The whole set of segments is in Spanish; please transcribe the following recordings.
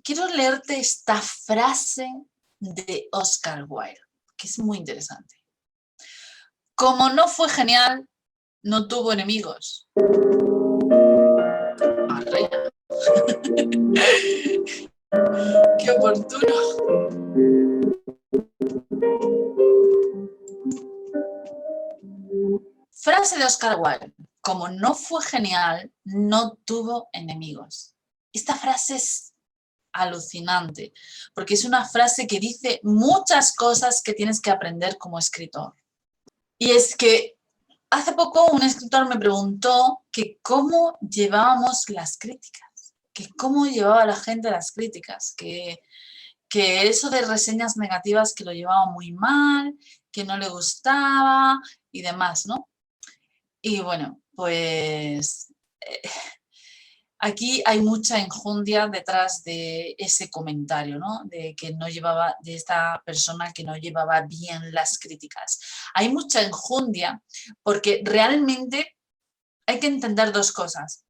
quiero leerte esta frase de Oscar Wilde, que es muy interesante. Como no fue genial, no tuvo enemigos. Arrea. Qué oportuno. Frase de Oscar Wilde. Como no fue genial, no tuvo enemigos. Esta frase es alucinante, porque es una frase que dice muchas cosas que tienes que aprender como escritor. Y es que hace poco un escritor me preguntó que cómo llevábamos las críticas, que cómo llevaba la gente las críticas, que eso de reseñas negativas que lo llevaba muy mal, que no le gustaba y demás, ¿no? Y bueno, pues aquí hay mucha enjundia detrás de ese comentario, ¿no? De que no llevaba, de esta persona que no llevaba bien las críticas. Hay mucha enjundia porque realmente hay que entender dos cosas.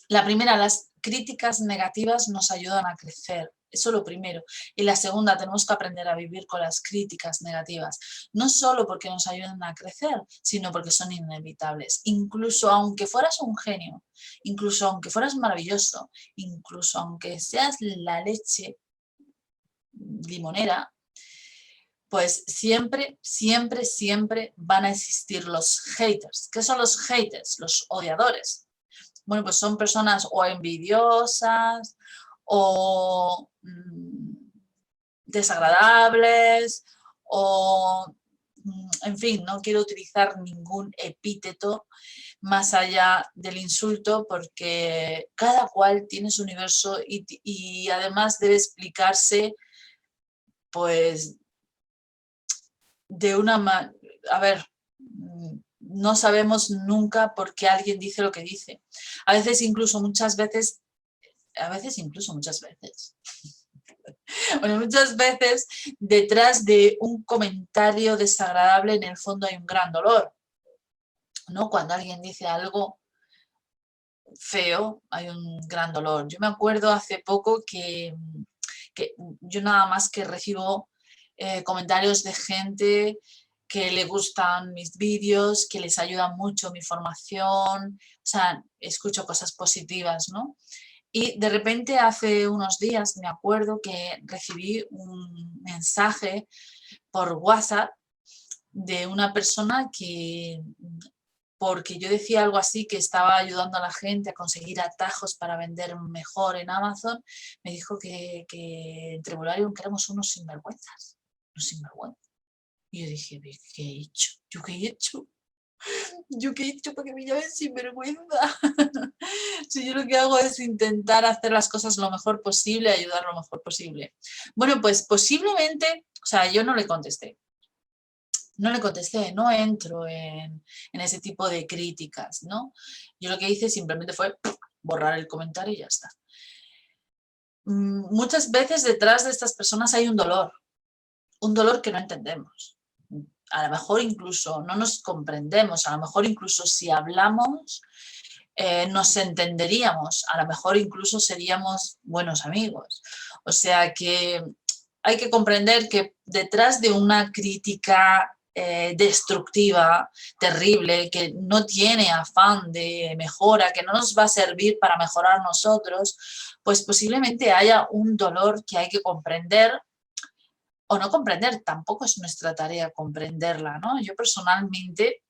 La primera, las críticas negativas nos ayudan a crecer. Eso es lo primero. Y la segunda, tenemos que aprender a vivir con las críticas negativas. No solo porque nos ayudan a crecer, sino porque son inevitables. Incluso aunque fueras un genio, incluso aunque fueras maravilloso, incluso aunque seas la leche limonera, pues siempre, siempre, siempre van a existir los haters. ¿Qué son los haters? Los odiadores. Bueno, pues son personas o envidiosas o desagradables o, en fin, no quiero utilizar ningún epíteto más allá del insulto porque cada cual tiene su universo y además debe explicarse pues de una manera, a ver, no sabemos nunca por qué alguien dice lo que dice. A veces incluso muchas veces, bueno, muchas veces detrás de un comentario desagradable en el fondo hay un gran dolor, ¿no? Cuando alguien dice algo feo hay un gran dolor. Yo me acuerdo hace poco que yo nada más que recibo comentarios de gente que le gustan mis vídeos, que les ayuda mucho mi formación, o sea, escucho cosas positivas, ¿no? Y de repente hace unos días me acuerdo que recibí un mensaje por WhatsApp de una persona que, porque yo decía algo así, que estaba ayudando a la gente a conseguir atajos para vender mejor en Amazon, me dijo que entre Bolario éramos unos sinvergüenzas, unos sinvergüenzas. Y yo dije, ¿qué he hecho? ¿Yo qué he hecho? ¿Yo qué he hecho para que me llamen sinvergüenza? Si yo lo que hago es intentar hacer las cosas lo mejor posible, ayudar lo mejor posible. Bueno, pues posiblemente, o sea, yo no le contesté. No le contesté, no entro en ese tipo de críticas, ¿no? Yo lo que hice simplemente fue borrar el comentario y ya está. Muchas veces detrás de estas personas hay un dolor que no entendemos. A lo mejor incluso no nos comprendemos, a lo mejor incluso si hablamos nos entenderíamos, a lo mejor incluso seríamos buenos amigos. O sea que hay que comprender que detrás de una crítica destructiva, terrible, que no tiene afán de mejora, que no nos va a servir para mejorar nosotros, pues posiblemente haya un dolor que hay que comprender o no comprender, tampoco es nuestra tarea comprenderla, ¿no? Yo personalmente,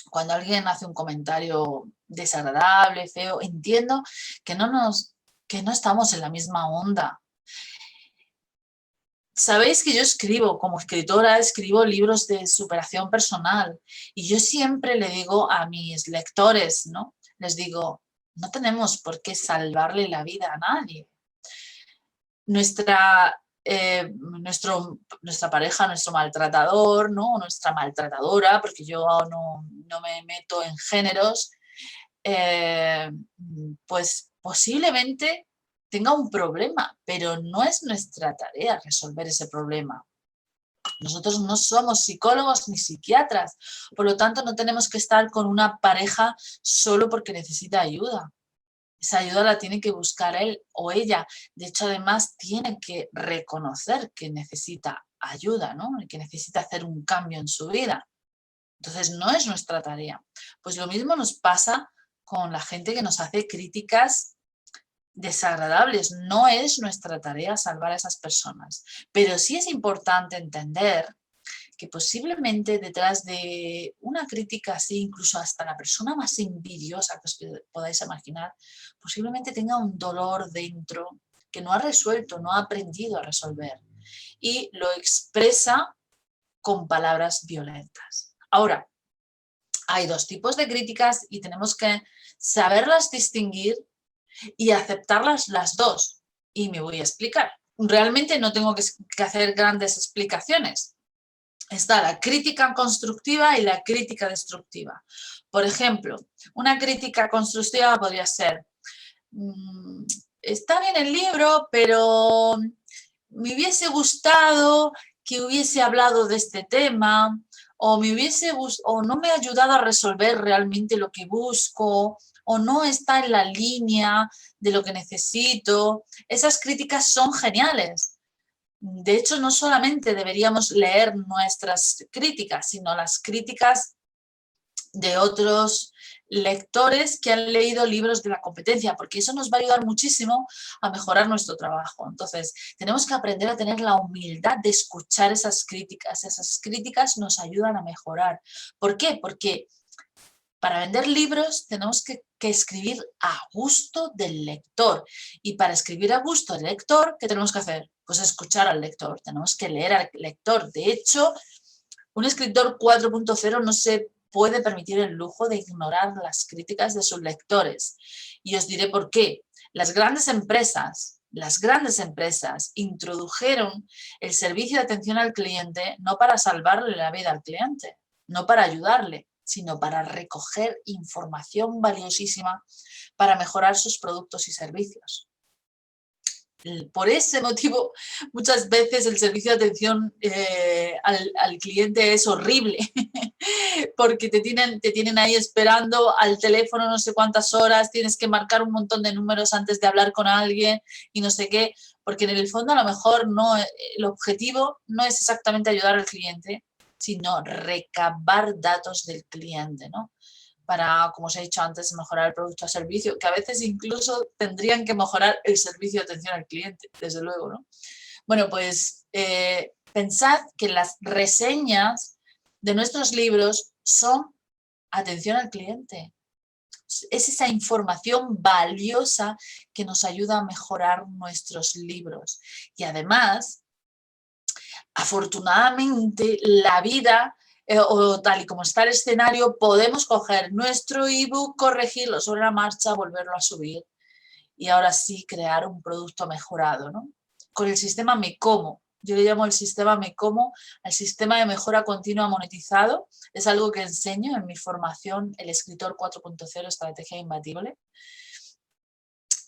cuando alguien hace un comentario desagradable, feo, entiendo que no estamos en la misma onda. Sabéis que yo escribo, como escritora, escribo libros de superación personal y yo siempre le digo a mis lectores, ¿no? Les digo, no tenemos por qué salvarle la vida a nadie. Nuestra pareja, nuestro maltratador, ¿no? Nuestra maltratadora, porque yo no me meto en géneros, pues posiblemente tenga un problema, pero no es nuestra tarea resolver ese problema. Nosotros no somos psicólogos ni psiquiatras, por lo tanto no tenemos que estar con una pareja solo porque necesita ayuda. Esa ayuda la tiene que buscar él o ella. De hecho, además, tiene que reconocer que necesita ayuda, ¿no? Que necesita hacer un cambio en su vida. Entonces, no es nuestra tarea. Pues lo mismo nos pasa con la gente que nos hace críticas desagradables. No es nuestra tarea salvar a esas personas. Pero sí es importante entender que posiblemente detrás de una crítica así, incluso hasta la persona más envidiosa que os podáis imaginar, posiblemente tenga un dolor dentro que no ha resuelto, no ha aprendido a resolver y lo expresa con palabras violentas. Ahora, hay dos tipos de críticas y tenemos que saberlas distinguir y aceptarlas las dos. Y me voy a explicar. Realmente no tengo que hacer grandes explicaciones. Está la crítica constructiva y la crítica destructiva. Por ejemplo, una crítica constructiva podría ser, está bien el libro, pero me hubiese gustado que hubiese hablado de este tema, o no me ha ayudado a resolver realmente lo que busco, o no está en la línea de lo que necesito. Esas críticas son geniales. De hecho, no solamente deberíamos leer nuestras críticas, sino las críticas de otros lectores que han leído libros de la competencia, porque eso nos va a ayudar muchísimo a mejorar nuestro trabajo. Entonces, tenemos que aprender a tener la humildad de escuchar esas críticas. Esas críticas nos ayudan a mejorar. ¿Por qué? Porque para vender libros tenemos que escribir a gusto del lector. Y para escribir a gusto del lector, ¿qué tenemos que hacer? Pues escuchar al lector, tenemos que leer al lector. De hecho, un escritor 4.0 no se puede permitir el lujo de ignorar las críticas de sus lectores. Y os diré por qué. Las grandes empresas introdujeron el servicio de atención al cliente no para salvarle la vida al cliente, no para ayudarle, sino para recoger información valiosísima para mejorar sus productos y servicios. Por ese motivo, muchas veces el servicio de atención al cliente es horrible, porque te tienen ahí esperando al teléfono no sé cuántas horas, tienes que marcar un montón de números antes de hablar con alguien y no sé qué, porque en el fondo a lo mejor no, el objetivo no es exactamente ayudar al cliente, sino recabar datos del cliente, ¿no? Para, como os he dicho antes, mejorar el producto o servicio, que a veces incluso tendrían que mejorar el servicio de atención al cliente, desde luego, ¿no? Bueno, pues pensad que las reseñas de nuestros libros son atención al cliente. Es esa información valiosa que nos ayuda a mejorar nuestros libros. Y además, afortunadamente, la vida o tal y como está el escenario, podemos coger nuestro ebook, corregirlo sobre la marcha, volverlo a subir y ahora sí crear un producto mejorado, ¿no? Con el sistema Mecomo. Yo le llamo el sistema Mecomo al sistema de mejora continua monetizado. Es algo que enseño en mi formación, el escritor 4.0, estrategia imbatible.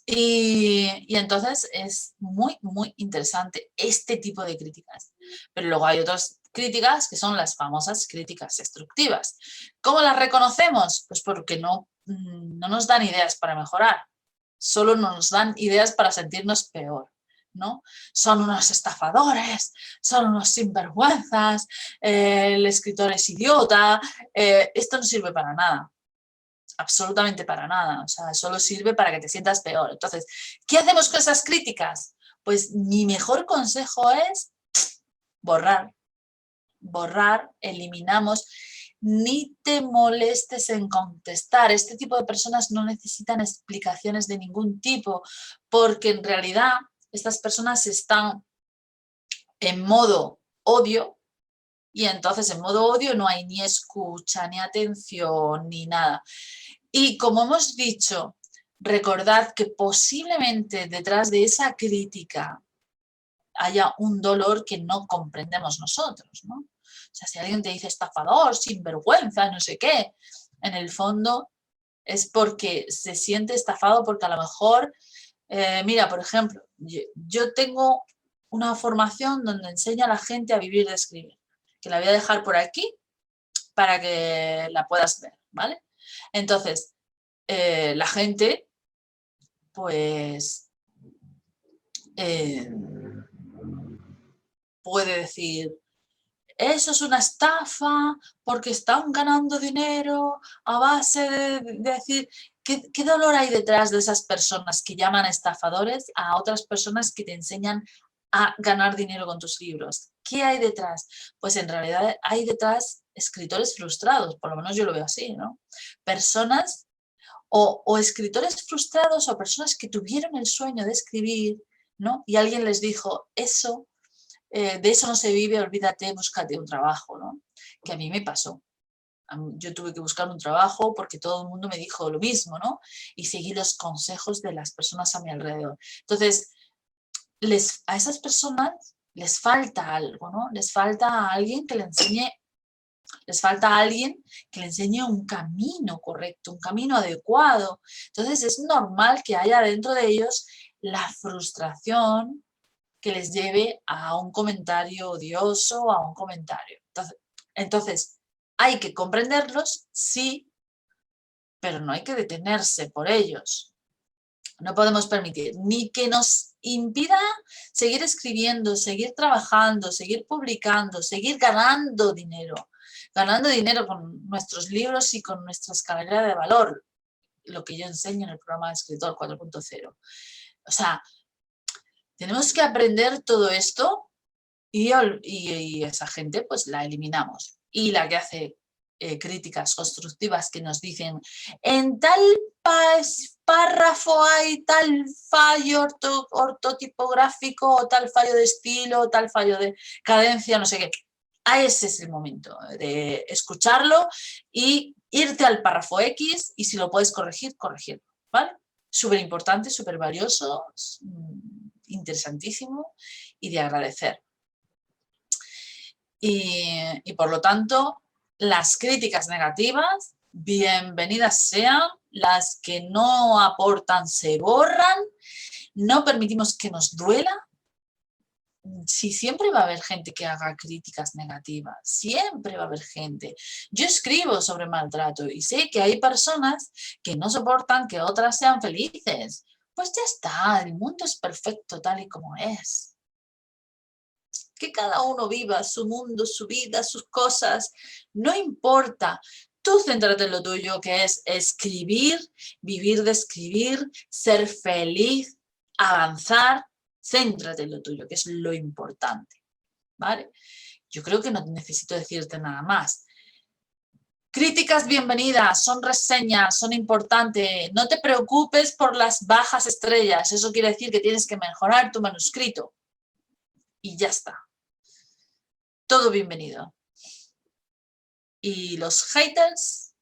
Y entonces es muy, muy interesante este tipo de críticas. Pero luego hay otras críticas que son las famosas críticas destructivas. ¿Cómo las reconocemos? Pues porque no nos dan ideas para mejorar, solo nos dan ideas para sentirnos peor, ¿no? Son unos estafadores, son unos sinvergüenzas, el escritor es idiota, esto no sirve para nada. Absolutamente para nada, o sea, solo sirve para que te sientas peor. Entonces, ¿qué hacemos con esas críticas? Pues mi mejor consejo es borrar, eliminamos, ni te molestes en contestar. Este tipo de personas no necesitan explicaciones de ningún tipo, porque en realidad estas personas están en modo odio, y entonces en modo odio no hay ni escucha, ni atención, ni nada. Y como hemos dicho, recordad que posiblemente detrás de esa crítica haya un dolor que no comprendemos nosotros, ¿no? O sea, si alguien te dice estafador, sinvergüenza, no sé qué, en el fondo es porque se siente estafado porque a lo mejor, mira, por ejemplo, yo tengo una formación donde enseño a la gente a vivir de escribir, que la voy a dejar por aquí para que la puedas ver, ¿vale? Entonces, la gente pues puede decir, eso es una estafa porque están ganando dinero a base de decir, ¿qué dolor hay detrás de esas personas que llaman estafadores a otras personas que te enseñan a ganar dinero con tus libros? ¿Qué hay detrás? Pues en realidad hay detrás escritores frustrados, por lo menos yo lo veo así, ¿no? Personas o escritores frustrados o personas que tuvieron el sueño de escribir, ¿no? Y alguien les dijo, eso, de eso no se vive, olvídate, búscate un trabajo, ¿no? Que a mí me pasó. Yo tuve que buscar un trabajo porque todo el mundo me dijo lo mismo, ¿no? Y seguí los consejos de las personas a mi alrededor. Entonces, a esas personas les falta algo, ¿no? Les falta a alguien que le enseñe, les falta a alguien que le enseñe un camino correcto, un camino adecuado. Entonces, es normal que haya dentro de ellos la frustración que les lleve a un comentario odioso o a un comentario. Entonces, hay que comprenderlos, sí, pero no hay que detenerse por ellos. No podemos permitir ni que nos impida seguir escribiendo, seguir trabajando, seguir publicando, seguir ganando dinero con nuestros libros y con nuestra escalera de valor, lo que yo enseño en el programa de Escritor 4.0. O sea, tenemos que aprender todo esto y esa gente pues la eliminamos. Y la que hace críticas constructivas que nos dicen en tal párrafo hay tal fallo ortotipográfico o tal fallo de estilo o tal fallo de cadencia, no sé qué. Ese es el momento de escucharlo y irte al párrafo X y si lo puedes corregir, corregirlo, ¿vale? Súper importante, súper valioso, interesantísimo y de agradecer. Y por lo tanto, las críticas negativas, bienvenidas sean, las que no aportan se borran, no permitimos que nos duela. Sí, siempre va a haber gente que haga críticas negativas, siempre va a haber gente. Yo escribo sobre maltrato y sé que hay personas que no soportan que otras sean felices. Pues ya está, el mundo es perfecto tal y como es. Que cada uno viva su mundo, su vida, sus cosas, no importa. Tú céntrate en lo tuyo, que es escribir, vivir de escribir, ser feliz, avanzar. Céntrate en lo tuyo, que es lo importante, ¿vale? Yo creo que no necesito decirte nada más. Críticas bienvenidas, son reseñas, son importantes. No te preocupes por las bajas estrellas. Eso quiere decir que tienes que mejorar tu manuscrito. Y ya está. Todo bienvenido. Y los haters,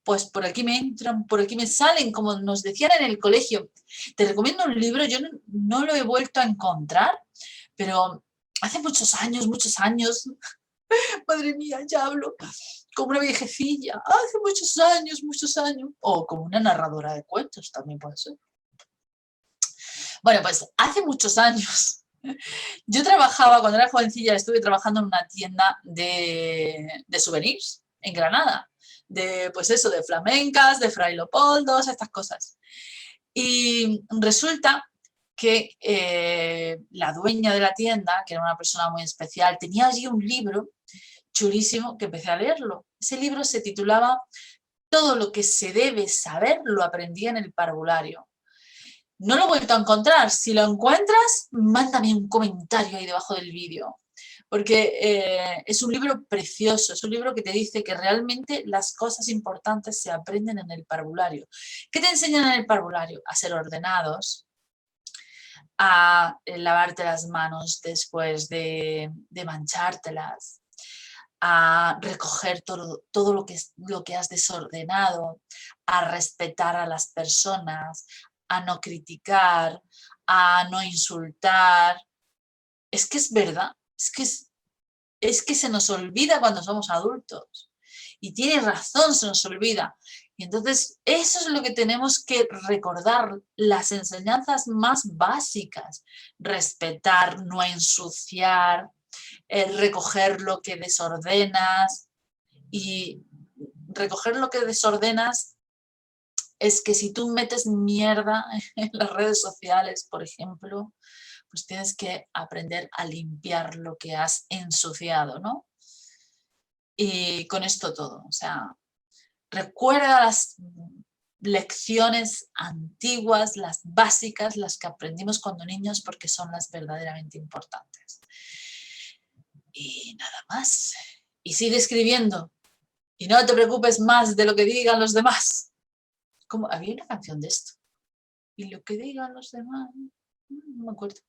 pues por aquí me entran, por aquí me salen, como nos decían en el colegio. Te recomiendo un libro, yo no lo he vuelto a encontrar, pero hace muchos años, madre mía, ya hablo como una viejecilla, hace muchos años, o como una narradora de cuentos también puede ser. Bueno, pues hace muchos años, yo trabajaba, cuando era jovencilla, estuve trabajando en una tienda de souvenirs en Granada, pues eso, de flamencas, de Fray Leopoldos, estas cosas. Y resulta que la dueña de la tienda, que era una persona muy especial, tenía allí un libro chulísimo que empecé a leerlo. Ese libro se titulaba Todo lo que se debe saber lo aprendí en el parvulario. No lo he vuelto a encontrar. Si lo encuentras, mándame un comentario ahí debajo del vídeo. Porque es un libro precioso, es un libro que te dice que realmente las cosas importantes se aprenden en el parvulario. ¿Qué te enseñan en el parvulario? A ser ordenados, a lavarte las manos después de manchártelas, a recoger todo lo que has desordenado, a respetar a las personas, a no criticar, a no insultar. Es que es verdad, es que se nos olvida cuando somos adultos. Y tiene razón, se nos olvida. Y entonces eso es lo que tenemos que recordar, las enseñanzas más básicas. Respetar, no ensuciar, recoger lo que desordenas. Y recoger lo que desordenas es que si tú metes mierda en las redes sociales, por ejemplo, pues tienes que aprender a limpiar lo que has ensuciado, ¿no? Y con esto todo, o sea, recuerda las lecciones antiguas, las básicas, las que aprendimos cuando niños, porque son las verdaderamente importantes. Y nada más. Y sigue escribiendo. Y no te preocupes más de lo que digan los demás. Como había una canción de esto. Y lo que digan los demás, no me acuerdo.